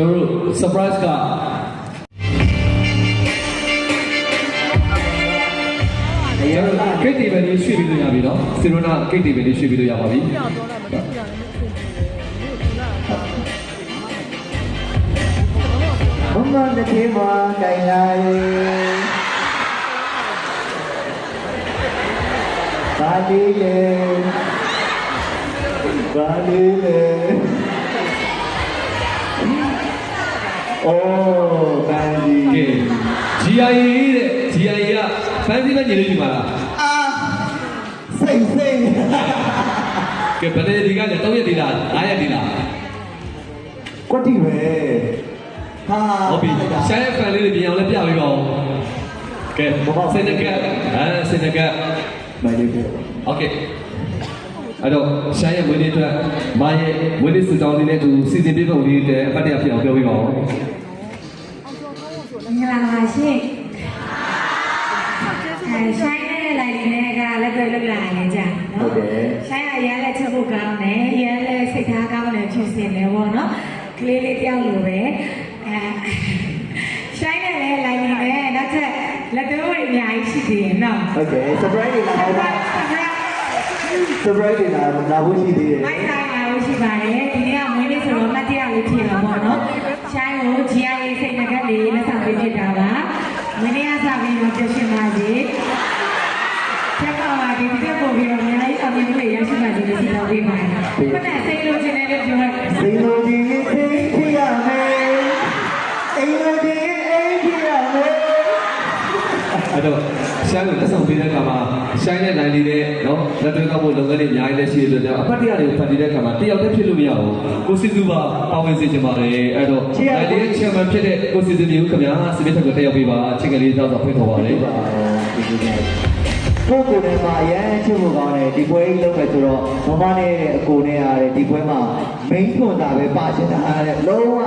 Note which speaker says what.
Speaker 1: ကျွန်တော်တို့ surprise ကကိတ်တီပဲလေးရွှေ့ပြီးလို့ရပြီနော်စီရိုနာကိတ်တီပဲလေးရွှေ့ပြီးလို့ရပါပြီ
Speaker 2: ဘုံမတစ်ခေမှာတိုင်လာရေဘာလေးလေဘာလေးလေအိုးဘာလေး
Speaker 1: ကဲ GIA တဲ့ GIA ကဖန်စီပဲညီလေးဒီမှာလား
Speaker 2: အာစိတ်စိတ်
Speaker 1: ကဲဘယ်နေဒီကလည်း3ရက်ဒီလား5ရက်ဒီလား
Speaker 2: ကွတ်တီပဲဟာ
Speaker 1: ဟုတ်ပြီရှားရဲ့ fan လေးတွေပြင်အောင်လည်းပြပေးပါဦးကဲစင်နကစင်နက
Speaker 2: မိုင်လေးပဲ
Speaker 1: โอเคအဲ့တော့ရှားရဲ့ဝင်းလေးအတွက်မာရဲ့ဝင်းလေးစူတောင်းလေးနဲ့သူစီစဉ်ပြပုံလေးတဲ့အပတ်တရဖြစ်အောင်ပြောပေးပါဦး
Speaker 3: မင်္ဂလာပါရှင်ရှိုင်းနဲ့လိုက်နေတဲ့ကလည်းတွေ့လောက်လာနေကြနော်ရှိုင်းကရမ်းလက်ချက်ဖို့ကောင်းတယ်ရမ်းလက်စိတ်ထားကောင်းတယ်ဖြစ်စင်တယ်ပေါ့နော်ကလေးလေးတယောက်လိုပဲရှိုင်းနဲ့လည်းလိုက်နေတဲ့နောက်ထပ်လက်သေးတွေအများကြီးရှိသေးတယ်နော်
Speaker 2: ဟုတ်ကဲ့ surprise တွေလာအောင်ပါ surprise တွေလာဖို့ရှိသေးတယ်
Speaker 3: မိုက်ဆိုင်လာလို့ရှိပါတယ်ဒီနေ့ကမွေးနေ့ဆိုတော့မတ်တရားလေးဖြစ်မှာပေါ့နော်ရှိုင်းကို GIA စိတ်ငကက်လေးလက်ဆောင်ပေးဖြစ်တာပါမွေးနေ့ကစပြီးတော့ပြောရှင်ပါစေချက်တော့ပါဒီတက်ပေါ်ပြီးတော့အများကြီးအမြင်လေးရရှိပါစေလို့ဆုတောင်းပေးပါတယ်ခုနကစိတ်လိုချင်တယ်လို့ပြောရတယ်
Speaker 2: စိတ်လိုချင်ရင်စိတ်ဖြစ်ရမယ်အိမ်လိုချင်ရင်အိမ်ဖြစ်ရမယ်
Speaker 1: အဲ့တော့ရှားကိုလက်ဆောင်ပေးတဲ့အခါမှာရှိုင်းတဲ့နိုင်လေးနဲ့နော်လက်တွဲကောက်ဖို့လုပ်ငန်းတွေအများကြီးလည်းရှိတဲ့အတွက်အပတ်တရတွေကိုဖန်တီးတဲ့အခါမှာတယောက်တည်းဖြစ်လို့မရဘူးကိုစီစုပါပါဝင်စေချင်ပါတယ်အဲ့တော့နိုင်လေးချန်ပီယံဖြစ်တဲ့ကိုစီစုမျိုးခင်ဗျာစပစ်ထက်ကိုတက်ရောက်ပေးပါအချိန်ကလေးတော့ဖိတ်ခေါ်ပါလေ
Speaker 2: ကိုကိုနဲ့မှာအရန်ချစ်ဖို့ကောင်းတယ်ဒီပွဲကြီးလုပ်မယ်ဆိုတော့မမနဲ့အကိုနဲ့ရတယ်ဒီပွဲမှာ main ထွန်တာပဲပါချင်တာတဲ့လုံးဝ